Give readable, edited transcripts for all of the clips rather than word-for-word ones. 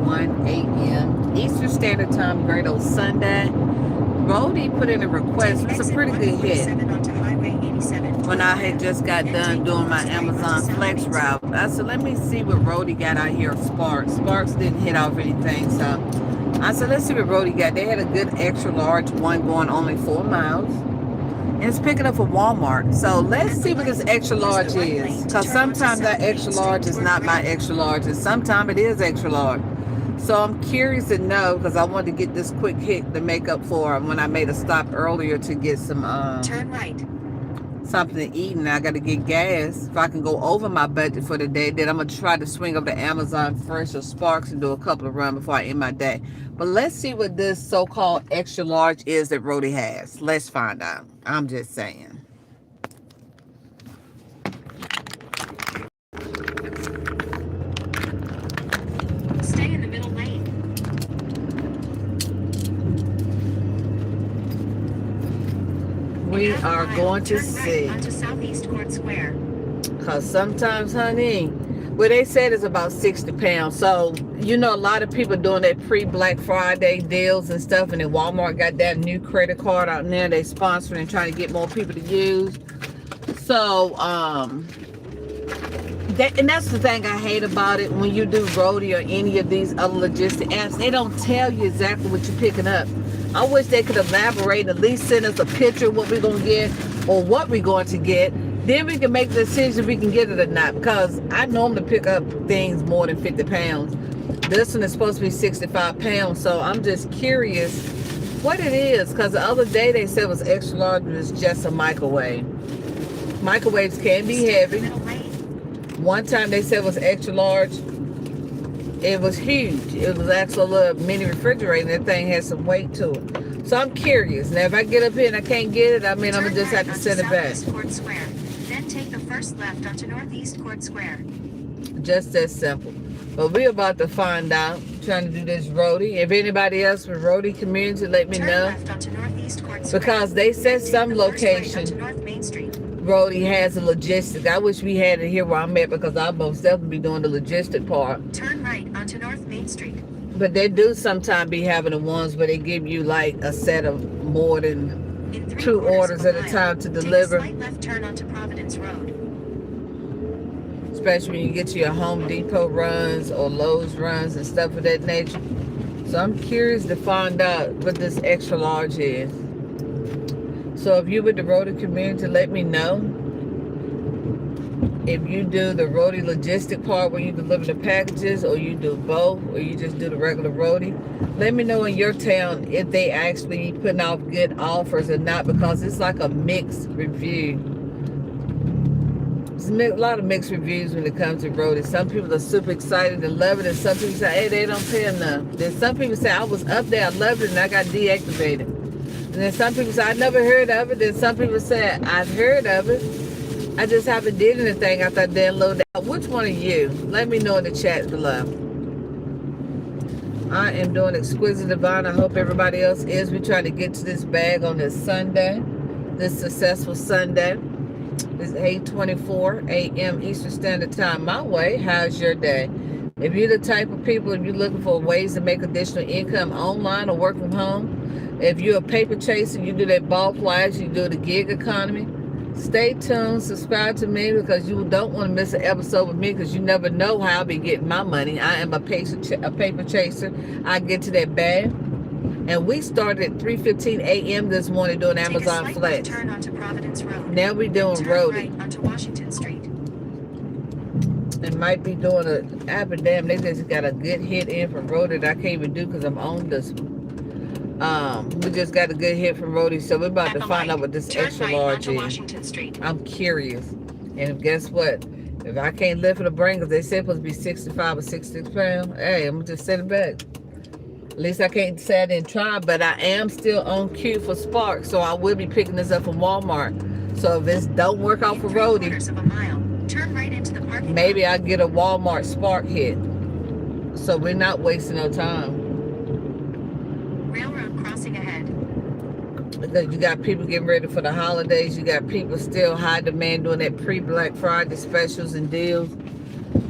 9:01 a.m. Eastern Standard Time, great old Sunday. Roadie put in a request. It's a pretty good hit. When I had just got done doing my Amazon Flex route, I said, let me see what Roadie got out here. Sparks. Sparks didn't hit off anything, so I said, let's see what Roadie got. They had a good extra large one going only 4 miles. And it's picking up for Walmart. So let's see what this extra large is. Because sometimes that extra large is not my extra large. And sometimes it is extra large. So I'm curious to know, because I wanted to get this quick hit to make up for when I made a stop earlier to get some turn right. Something to eat, and I got to get gas. If I can go over my budget for the day, then I'm going to try to swing over to Amazon Fresh or Sparks and do a couple of runs before I end my day. But let's see what this so-called extra large is that Roadie has. Let's find out. I'm just saying. Stay in the middle lane. We are going to see. Right onto Southeast Court Square. Because sometimes, honey, well, they said it's about 60 pounds. So, you know, a lot of people doing that pre-Black Friday deals and stuff. And then Walmart got that new credit card out there. They sponsoring and trying to get more people to use. So, and that's the thing I hate about it. When you do Roadie or any of these other logistic apps, they don't tell you exactly what you're picking up. I wish they could elaborate and at least send us a picture of what we're going to get or what we're going to get. Then we can make the decision if we can get it or not. Because I normally pick up things more than 50 pounds. This one is supposed to be 65 pounds. So I'm just curious what it is. Because the other day they said it was extra large, but it's just a microwave. Microwaves can be heavy. One time they said it was extra large. It was huge. It was actually a little mini refrigerator. That thing had some weight to it. So I'm curious. Now, if I get up here and I can't get it, I mean, I'm going to just have to send it back. Court Square. Then take the first left onto Northeast Court Square. Just that simple. But we're about to find out. Trying to do this Roadie. If anybody else with Roadie community, let me know. Left onto Northeast Court Square. Because they said some location. North Main Street. Roadie has a logistic. I wish we had it here where I'm at because I'll most definitely be doing the logistic part. Turn right onto North Main Street. But they do sometimes be having the ones where they give you like a set of more than 2 orders at a time to deliver. Take a slight left turn onto Providence Road. Especially when you get to your Home Depot runs or Lowe's runs and stuff of that nature. So I'm curious to find out what this extra large is. So if you with the Roadie community, let me know. If you do the Roadie logistic part where you deliver the packages, or you do both, or you just do the regular Roadie, let me know in your town if they actually putting off good offers or not, because it's like a mixed review. There's a lot of mixed reviews when it comes to Roadie. Some people are super excited and love it, and some people say, hey, they don't pay enough. Then some people say, I was up there, I loved it, and I got deactivated. And then some people say, I never heard of it. Then some people say, I've heard of it. I just haven't did anything after I downloaded it. Which one are you? Let me know in the chat below. I am doing Exquisite Divine. I hope everybody else is. We're trying to get to this bag on this Sunday. This successful Sunday. It's 8:24 a.m. Eastern Standard Time. My way. How's your day? If you're the type of people, if you're looking for ways to make additional income online or work from home, if you're a paper chaser, you do that ball flags, you do the gig economy, stay tuned, subscribe to me, because you don't want to miss an episode with me, because you never know how I'll be getting my money. I am a paper chaser. I get to that bag. And we started at 3:15 a.m. this morning doing Amazon Flex. Turn onto Providence Road. Now we're doing Roadie. Right onto Washington Street. And might be doing damn, they just got a good hit in from Roadie that I can't even do because I'm on this one. We just got a good hit from Roadie, so we're about to find out what this extra large is. I'm curious. And guess what? If I can't lift it or bring, because they said it's supposed to be 65 or 66 pounds, hey, I'm going to just send it back. At least I can't say I didn't try, but I am still on queue for Sparks, so I will be picking this up from Walmart. So if this don't work out for Roadie, turn right into the parking maybe I'll get a Walmart Spark hit. So we're not wasting no time. Railroad crossing ahead. Because you got people getting ready for the holidays. You got people still high demand doing that pre-Black Friday specials and deals.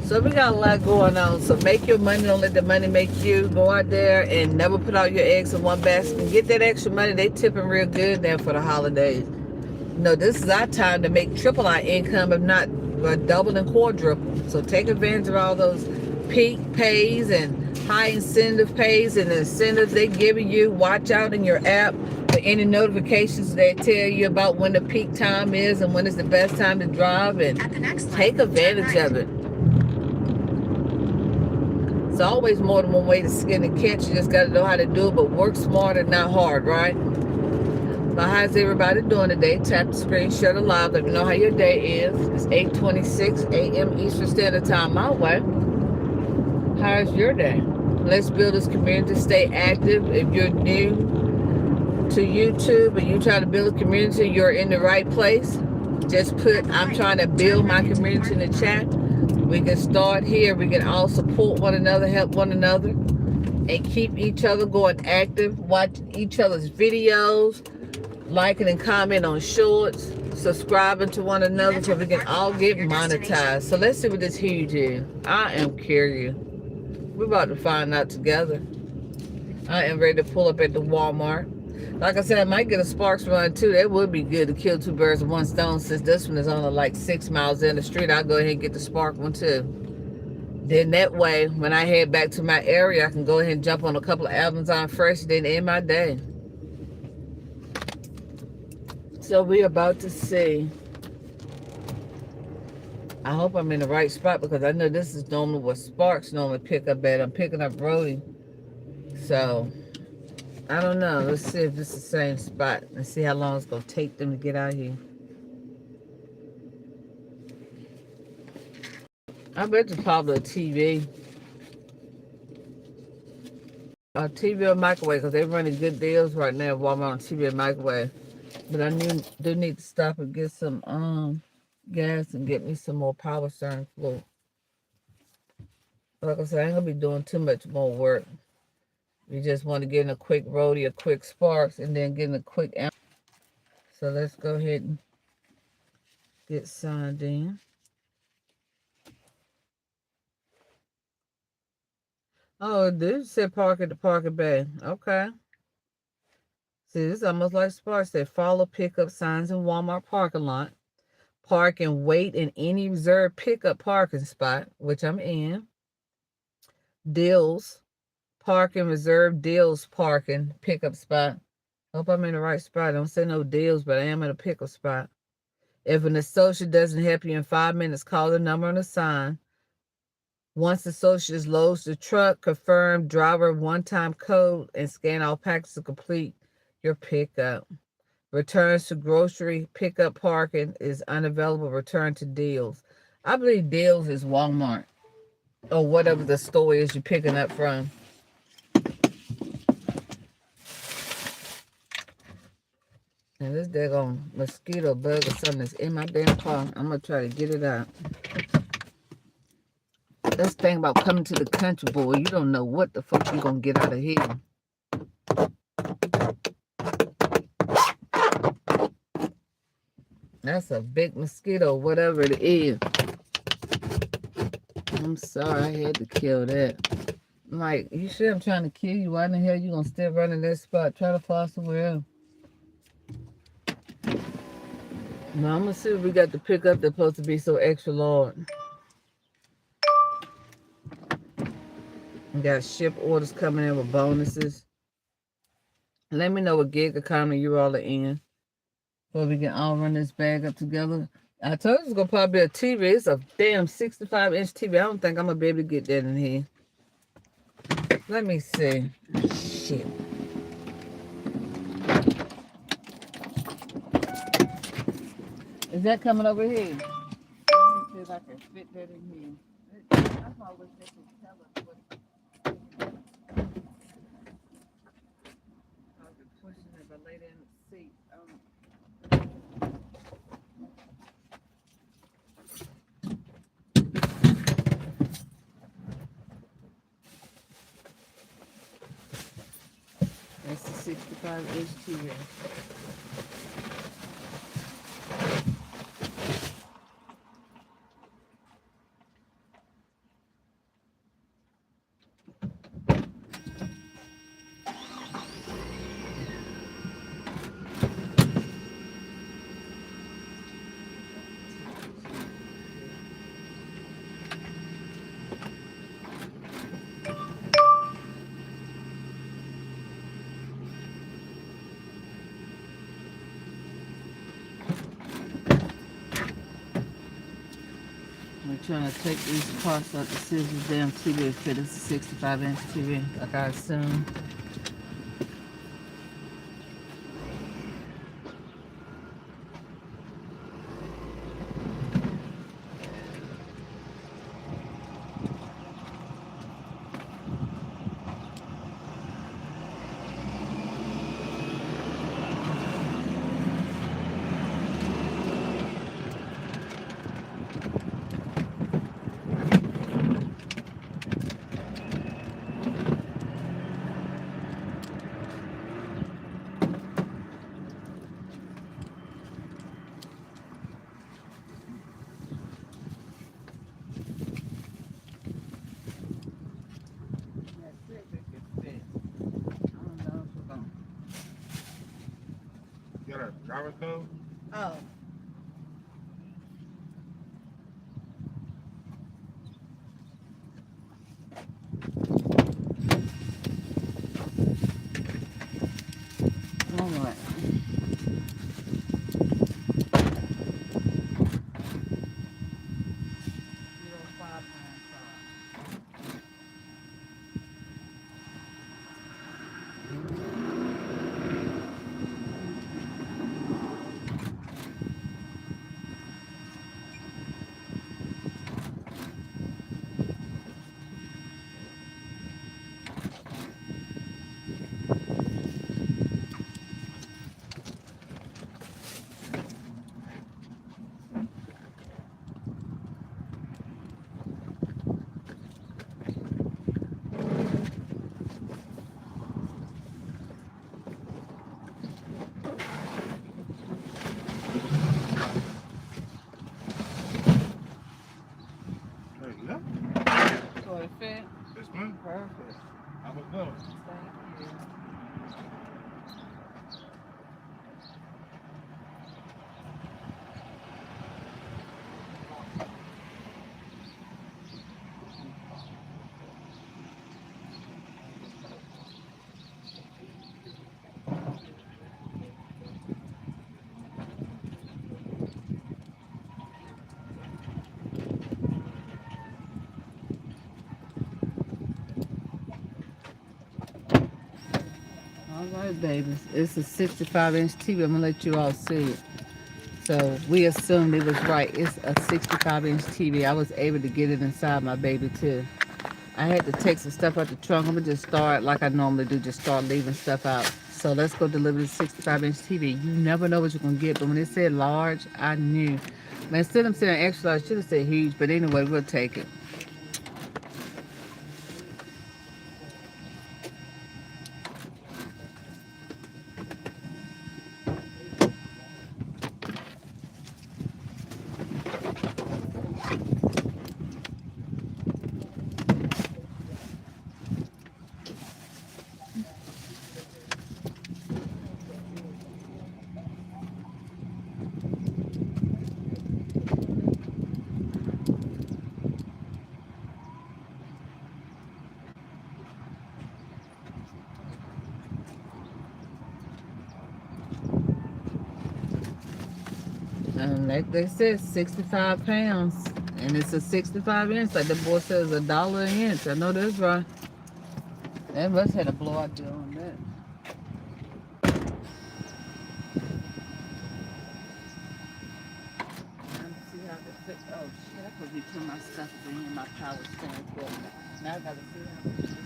So we got a lot going on. So make your money. Don't let the money make you. Go out there and never put all your eggs in one basket. And get that extra money. They tipping real good there for the holidays. No, this is our time to make triple our income, if not double and quadruple. So take advantage of all those peak pays and high incentive pays and the incentives they giving you. Watch out in your app for any notifications they tell you about when the peak time is and when is the best time to drive, and take advantage of it. It's always more than one way to skin a cat. You just got to know how to do it, but work smarter, not hard, right? But how's everybody doing today? Tap the screen, share the live. Let me know how your day is. It's 8:26 a.m. Eastern Standard Time my way. How's your day? Let's build this community. Stay active. If you're new to YouTube and you're trying to build a community, you're in the right place. Just put, I'm trying to build my community in the chat. We can start here. We can all support one another, help one another, and keep each other going active. Watch each other's videos, liking and comment on shorts, subscribing to one another so we can all get monetized. So let's see what this huge is. I am curious. We're about to find out together. I am ready to pull up at the Walmart. Like I said, I might get a Sparks run too. That would be good to kill two birds with one stone. Since this one is only like 6 miles in the street, I'll go ahead and get the Spark one too. Then that way, when I head back to my area, I can go ahead and jump on a couple of albums on fresh, then end my day. So we're about to see. I hope I'm in the right spot because I know this is normally what Sparks normally pick up at. I'm picking up Roadie. So, I don't know. Let's see if it's the same spot. Let's see how long it's going to take them to get out here. I bet it's probably a TV. A TV or microwave because they're running good deals right now at Walmart on TV and microwave. But I do need to stop and get some gas and get me some more power steering fluid. Like I said, I ain't gonna be doing too much more work. We just want to get in a quick Roadie, a quick Sparks, and then get in a quick amp. So let's go ahead and get signed in. Oh, it did say park at the parking bay. Okay. See, this is almost like Sparks. They follow pickup signs in Walmart parking lot. Park and wait in any reserved pickup parking spot, which I'm in. Deals. Park and reserve deals parking pickup spot. Hope I'm in the right spot. I don't say no deals, but I am in a pickup spot. If an associate doesn't help you in 5 minutes, call the number on the sign. Once the associate loads the truck, confirm driver one-time code and scan all packages to complete your pickup. Returns to grocery pickup parking is unavailable. Return to deals. I believe deals is Walmart or whatever the store is you're picking up from. And this daggone mosquito bug or something that's in my damn car. I'm going to try to get it out. That's the thing about coming to the country, boy. You don't know what the fuck you're going to get out of here. That's a big mosquito, whatever it is. I'm sorry I had to kill that. I'm like, you sure I'm trying to kill you? Why in the hell you going to still run in that spot? Try to fly somewhere else. Now, I'm going to see what we got to pick up that's supposed to be so extra large. We got ship orders coming in with bonuses. Let me know what gig economy you all are in, so we can all run this bag up together. I told you it's going to probably be a TV. It's a damn 65-inch TV. I don't think I'm going to be able to get that in here. Let me see. Shit. Is that coming over here? Let me see if I can fit that in here. That's why I wish they could tell us what. I'll be pushing it, but later in the seat. That's the 65-inch TV. trying to take these parts out to see if this damn TV fit. It's a 65-inch TV, like I assume. You got a driver's code? Oh. All right. Hey, yeah. So it fit? This one? Perfect. I was going. Thank you. All right, babies. It's a 65-inch TV. I'm gonna let you all see it. So we assumed it was right. It's a 65-inch TV. I was able to get it inside my baby too. I had to take some stuff out the trunk. I'm gonna just start like I normally do, just start leaving stuff out. So let's go deliver the 65-inch TV. You never know what you're gonna get, but when it said large, I knew. Man, instead of saying extra large, I should have said huge, but anyway, we'll take it. And like they said, 65 pounds. And it's a 65-inch. Like the boy says, $1 an inch. I know that's right. They must have had a blowout deal on that. Trying to see how to fix. Oh shit! I could be putting my stuff in my power stand. But now I gotta see how to fix it.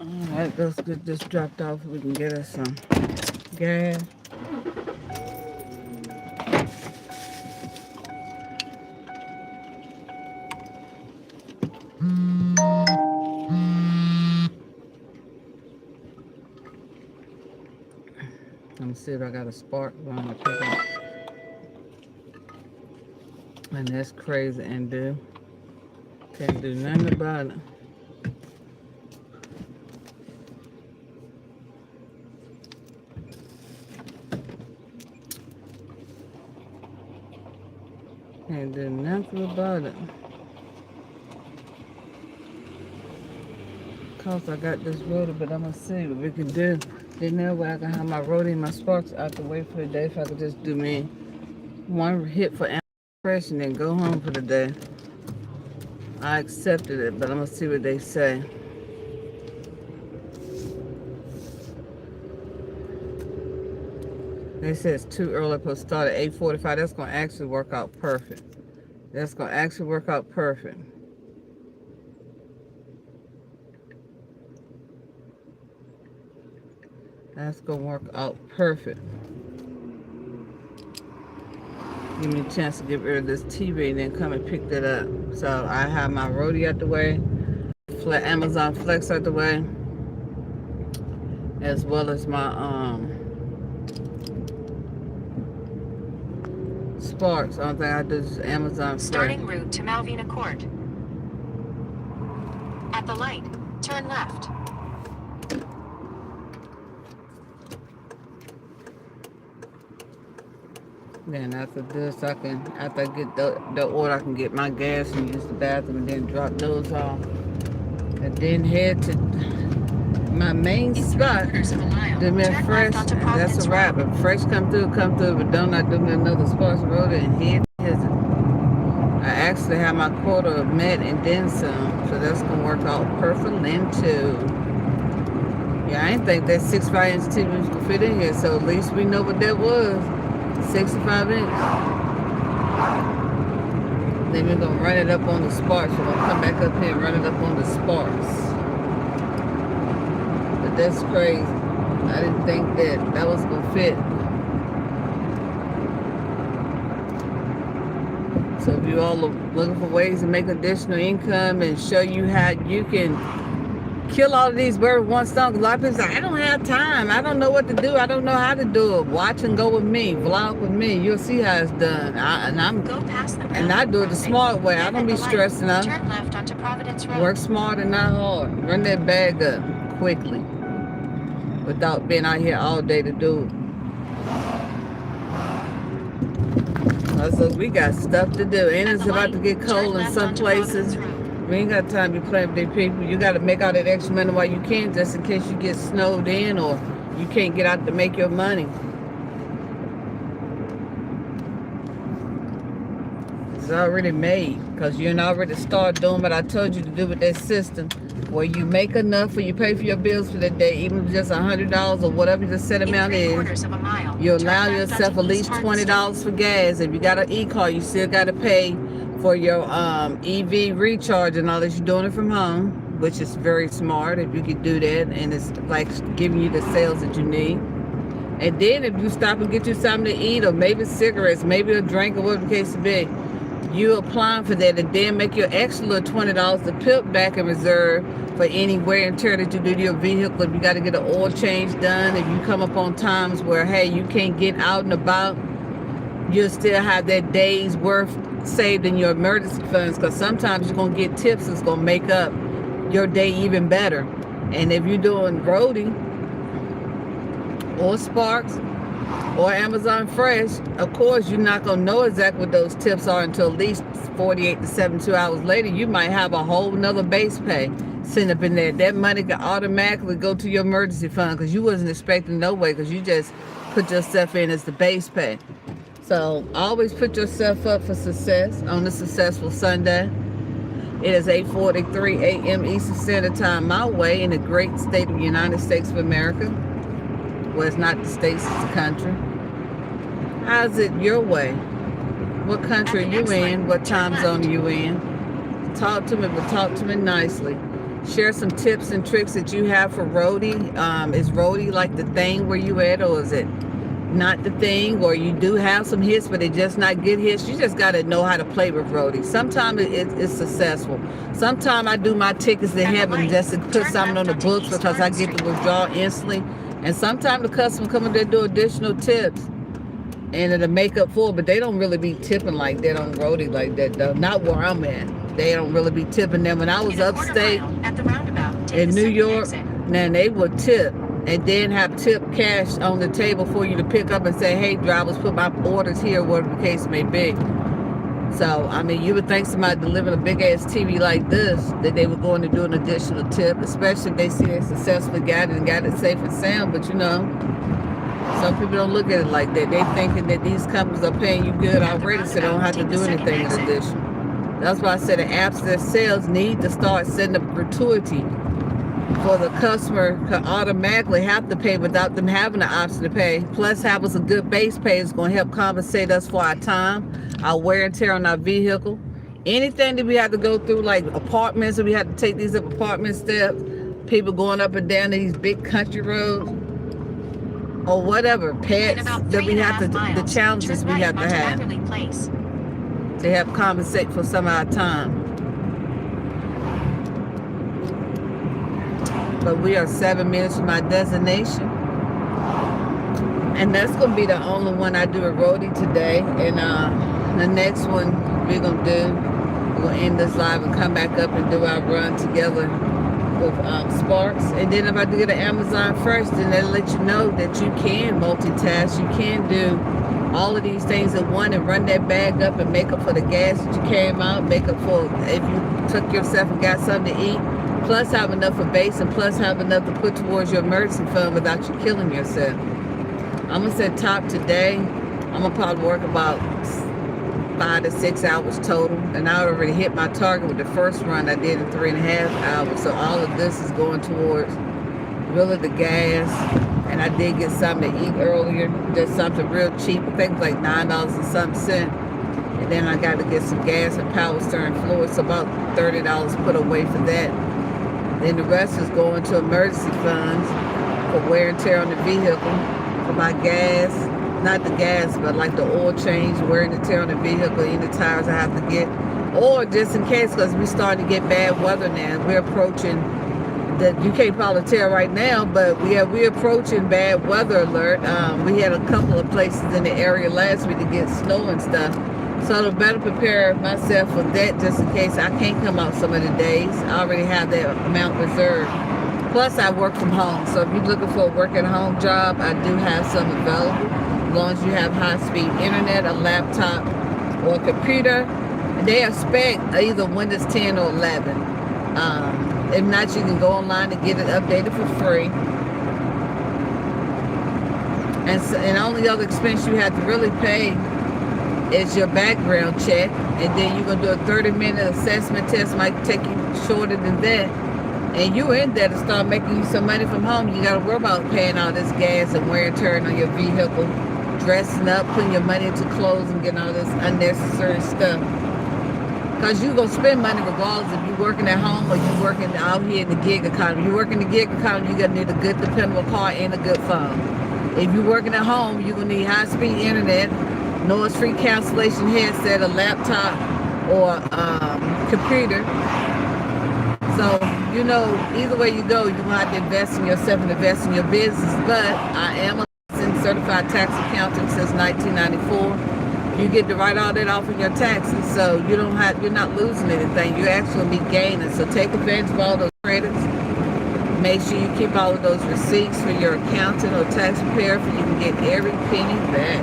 Alright, let's get this dropped off. We can get us some gas. Let me see if I got a spark going to pick up. And that's crazy and do. Can't do nothing about it. Can't do nothing about it. Cause I got this rotor, but I'm gonna see what we can do. Then that way I can have my rotor and my sparks out the way for the day. If I could just do me one hit for fresh and then go home for the day. I accepted it, but I'm gonna see what they say. They said it's too early to start at 8:45. That's gonna actually work out perfect. That's gonna actually work out perfect. That's gonna work out perfect. Give me a chance to get rid of this TV and then come and pick that up. So I have my Roadie out the way, Amazon Flex out the way, as well as my Sparks. The only thing I do is Amazon Flex. Starting route to Malvina Court. At the light, turn left. Then after this, after I get the order, I can get my gas and use the bathroom and then drop those off. And then head to my main spot, the man Fresh. That's a wrap. If Fresh come through, but don't I do me another Sparks Road and head to his. I actually have my quota of met and then some, so that's gonna work out perfectly too. Yeah, I didn't think that 65-inch TV was gonna fit in here, so at least we know what that was. 65 inch. Then we're gonna run it up on the Sparks. We're gonna come back up here and run it up on the Sparks. But that's crazy. I didn't think that was gonna fit. So if you all are looking for ways to make additional income and show you how you can kill all of these birds with one stone. A lot of people say, I don't have time. I don't know what to do. I don't know how to do it. Watch and go with me. Vlog with me. You'll see how it's done. I do it the smart way. I don't be stressing out. Turn left onto Providence Road. Work smart and not hard. Run that bag up quickly without being out here all day to do it. So we got stuff to do. And it's about to get cold in some places. We ain't got time to be playing with these people. You got to make all that extra money while you can, just in case you get snowed in or you can't get out to make your money. It's already made because you already started doing what I told you to do with that system, where you make enough or you pay for your bills for the day, even if it's just $100 or whatever the set amount is. You allow yourself at least $20 for gas. If you got an e-car, you still got to pay for your EV recharge and all that. You're doing it from home, which is very smart if you could do that, and it's like giving you the sales that you need. And then if you stop and get you something to eat, or maybe cigarettes, maybe a drink, or whatever the case may be, you applying for that, and then make your extra little $20 to put back in reserve for any wear and tear that you do to your vehicle. If you got to get an oil change done, if you come up on times where, hey, you can't get out and about, you'll still have that day's worth saved in your emergency funds, because sometimes you're going to get tips that's going to make up your day even better. And if you're doing Roadie or Sparks or Amazon Fresh, of course you're not going to know exactly what those tips are until at least 48 to 72 hours later. You might have a whole nother base pay sitting up in there. That money can automatically go to your emergency fund because you wasn't expecting no way, because you just put yourself in as the base pay. So always put yourself up for success on a successful Sunday. It is 8:43 a.m. Eastern Standard Time my way in the great state of the United States of America. Well, it's not the states, it's the country. How's it your way? What country are you in? What time zone are you in? Talk to me, but talk to me nicely. Share some tips and tricks that you have for Roadie. Is Roadie like the thing where you at, or is it not the thing? Or you do have some hits, but they just not good hits? You just got to know how to play with Roadie. Sometimes it's successful. Sometimes I do my tickets to heaven just to put something on the books because I get to withdraw instantly. And sometimes the customer come in there do additional tips and it'll make up for it, but they don't really be tipping like that on Roadie like that though. Not where I'm at. They don't really be tipping them. When I was upstate in New York, man, they would tip and then have tip cash on the table for you to pick up and say, hey, drivers, put my orders here, whatever the case may be. So, I mean, you would think somebody delivering a big-ass TV like this, that they were going to do an additional tip, especially if they see they successfully got it and got it safe and sound. But, you know, some people don't look at it like that. They thinking that these companies are paying you good already, so they don't have to do anything in addition. That's why I said the apps themselves need to start setting up gratuity for the customer to automatically have to pay without them having the option to pay. Plus, have us a good base pay is going to help compensate us for our time, our wear and tear on our vehicle. Anything that we have to go through, like apartments, and we have to take these up apartment steps, people going up and down these big country roads, or whatever, pets that we have to, the challenges we have to have to help compensate for some of our time. But we are 7 minutes from my destination. And that's going to be the only one I do a Roadie today. And the next one we're going to do, we're going to end this live and come back up and do our run together with Sparks. And then if I do get an Amazon first, then they'll let you know that you can multitask. You can do all of these things at one and run that bag up and make up for the gas that you came out, make up for if you took yourself and got something to eat, plus have enough for base and plus have enough to put towards your emergency fund without you killing yourself. I'm going to say top today, I'm going to probably work about 5 to 6 hours total. And I already hit my target with the first run I did in 3.5 hours. So all of this is going towards really the gas. And I did get something to eat earlier, just something real cheap. I think it was like $9 and some cent. And then I got to get some gas and power steering fluid. So about $30 put away for that. Then the rest is going to emergency funds for wear and tear on the vehicle, for my gas, not the gas, but like the oil change, wear and tear on the vehicle, any tires I have to get. Or just in case, because we're starting to get bad weather now. We're approaching that you can't probably tell right now, but we're approaching bad weather alert. We had a couple of places in the area last week to get snow and stuff. So to better prepare myself for that, just in case I can't come out some of the days, I already have that amount reserved. Plus I work from home. So if you're looking for a work at home job, I do have some available. As long as you have high-speed internet, a laptop, or a computer. And they expect either Windows 10 or 11. If not, you can go online and get it updated for free. And the only other expense you have to really pay is your background check. And then you're going to do a 30-minute assessment test. Might take you shorter than that. And you're in there to start making you some money from home. You got to worry about paying all this gas and wear and tear on your vehicle, dressing up, putting your money into clothes and getting all this unnecessary stuff. Because you're going to spend money regardless if you're working at home or you're working out here in the gig economy. You're working in the gig economy, you're going to need a good, dependable car and a good phone. If you're working at home, you're going to need high-speed internet, noise-free cancellation headset, a laptop, or computer. So, you know, either way you go, you're going to have to invest in yourself and invest in your business. But I am a certified tax accountant since 1994. You get to write all that off in your taxes, so you're not losing anything. You actually be gaining. So take advantage of all those credits. Make sure you keep all of those receipts for your accountant or tax preparer, so you can get every penny back.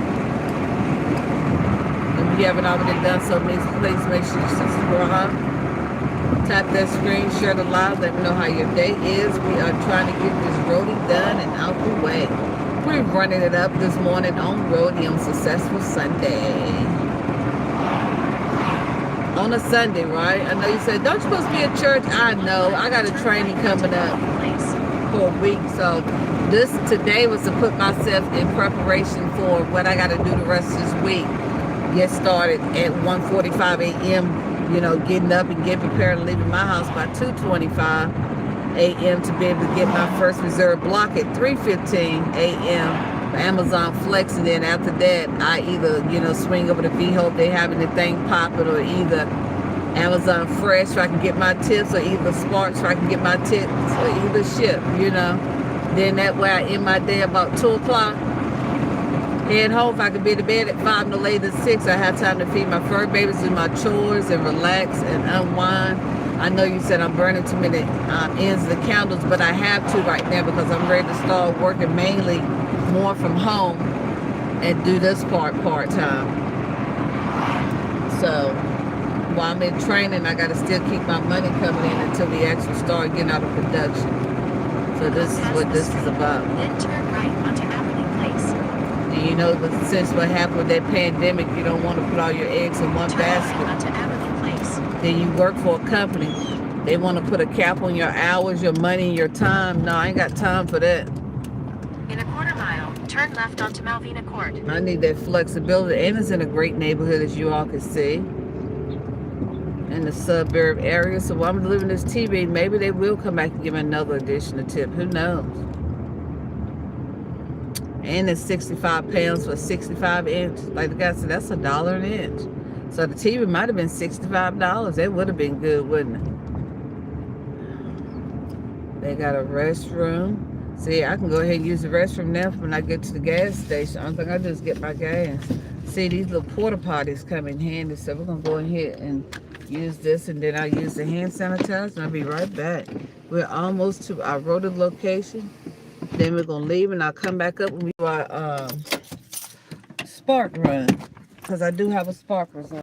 And if you haven't already done so, please make sure you subscribe. Tap that screen, share the live, let me know how your day is. We are trying to get this Roadie done and out the way. We're running it up this morning on Roadie on Successful Sunday. On a Sunday, right? I know you said, don't you supposed to be at church? I know. I got a training coming up for a week. So today was to put myself in preparation for what I got to do the rest of this week. Get started at 1:45 a.m. you know, getting up and getting prepared and leaving my house by 2:25 a.m. to be able to get my first reserve block at 3:15 a.m. for Amazon Flex. And then after that, I either, you know, swing over to V-Hope, they have anything popping, or either Amazon Fresh so I can get my tips, or either Spark so I can get my tips, or either Ship, you know. Then that way I end my day about 2 o'clock. Head home. If I can be to bed at 5, no later than 6, I have time to feed my fur babies, do my chores, and relax and unwind. I know you said I'm burning too many ends of the candles, but I have to right now because I'm ready to start working mainly more from home and do this part-time. So while I'm in training, I got to still keep my money coming in until we actually start getting out of production. So this is what this is about. Then turn right onto Abilene Place. And you know, but since what happened with that pandemic, you don't want to put all your eggs in one Turn right basket. onto Abilene Place. Then you work for a company. They want to put a cap on your hours, your money, your time. No, I ain't got time for that. In a quarter mile, turn left onto Malvina Court. I need that flexibility. And it's in a great neighborhood, as you all can see, in the suburb area. So while I'm delivering this TV, maybe they will come back and give me another additional tip. Who knows? And it's 65 pounds for 65 inch. Like the guy said, that's $1 an inch. So the TV might have been $65. That would have been good, wouldn't it? They got a restroom. See, I can go ahead and use the restroom now when I get to the gas station. I don't think I just get my gas. See, these little porta potties come in handy. So we're going to go ahead and use this, and then I'll use the hand sanitizer, and I'll be right back. We're almost to our Roadie location. Then we're going to leave, and I'll come back up when we do our spark run. Because I do have a sparkler zone.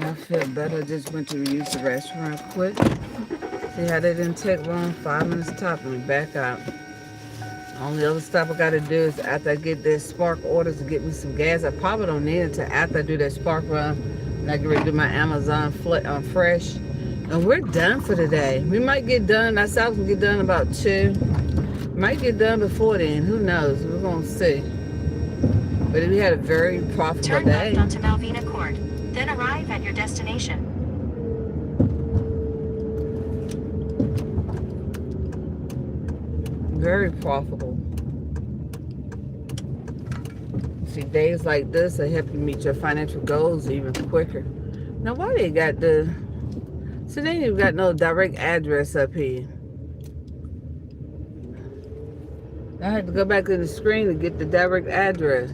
I feel better. I just went to use the restroom real quick. See how that didn't take long? 5 minutes top and we back out. Only other stuff I gotta do is after I get this spark orders to get me some gas. I probably don't need it until after I do that spark run and I get ready to do my Amazon Fresh. And we're done for today. We might get done. I said I was gonna get done about 2. Might get done before then. Who knows? We're gonna see. But we had a very profitable Turn day. left onto Malvina Court. Then arrive at your destination. Very profitable. See, days like this will help you meet your financial goals even quicker. Now, why they got the... So they ain't even got no direct address up here. I had to go back to the screen to get the direct address.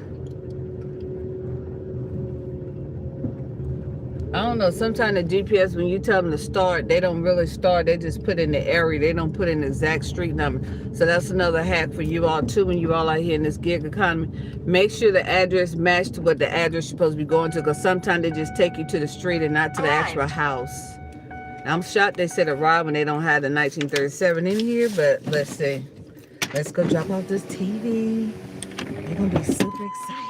I don't know, sometimes the GPS, when you tell them to start, they don't really start. They just put in the area. They don't put in the exact street number. So that's another hack for you all, too, when you all out here in this gig economy. Make sure the address matches to what the address you're supposed to be going to, because sometimes they just take you to the street and not to the actual house. I'm shocked they said arrive when they don't have the 1937 in here, but let's see. Let's go drop off this TV. They're gonna be super excited.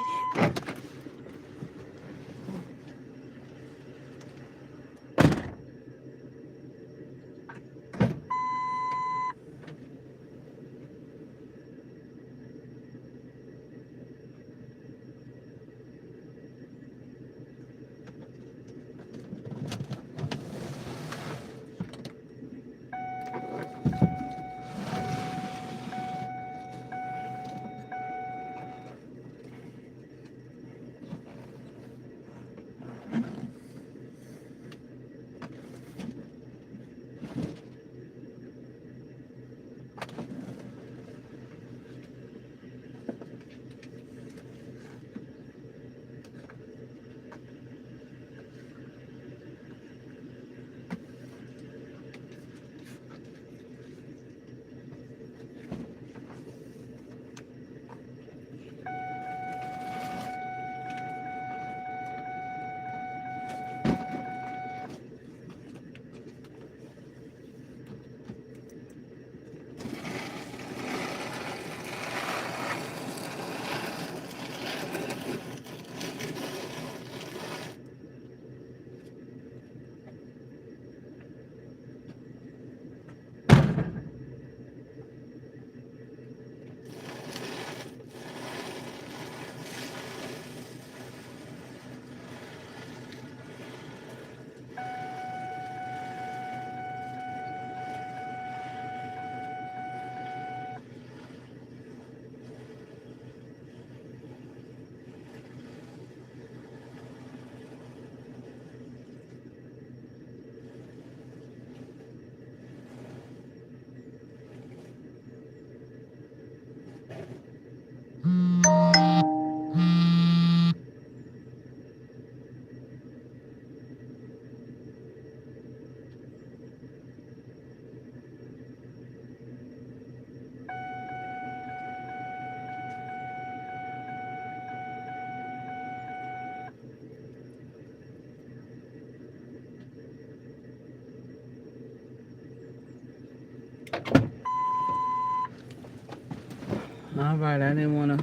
All right, I didn't want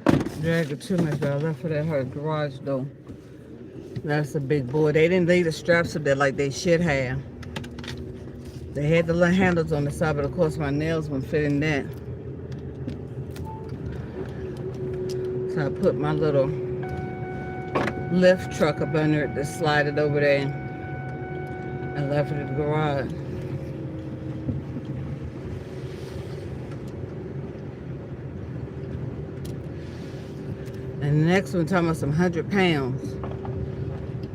to drag it too much, but I left it at her garage door. That's a big boy. They didn't leave the straps up there like they should have. They had the little handles on the side, but of course my nails wouldn't fit in that. So I put my little lift truck up under it to slide it over there and left it at the garage. And the next one, talking about some 100 pounds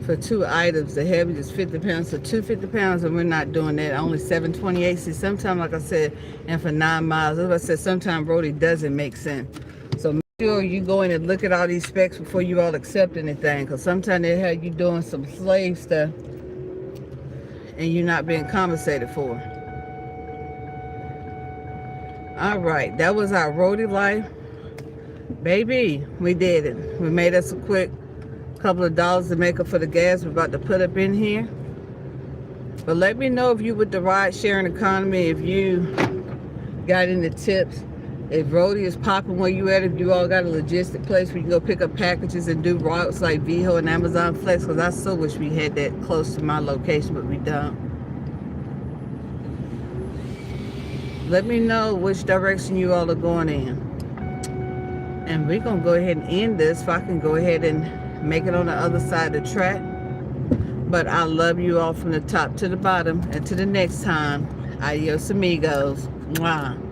for 2 items. The heavy is 50 pounds, so 250 pounds, and we're not doing that. Only 728. See, sometimes, like I said, and for 9 miles, as I said, sometimes Roadie doesn't make sense. So make sure you go in and look at all these specs before you all accept anything, because sometimes they have you doing some slave stuff and you're not being compensated for. All right, that was our Roadie life. Baby, we did it. We made us a quick couple of dollars to make up for the gas we're about to put up in here. But let me know if you with the ride sharing economy, if you got any tips, if Roadie is popping where you at, if you all got a logistic place where you can go pick up packages and do routes like VHO and Amazon Flex, because I so wish we had that close to my location, but we don't. Let me know which direction you all are going in. And we're going to go ahead and end this so I can go ahead and make it on the other side of the track. But I love you all from the top to the bottom. Until the next time, adios amigos. Mwah.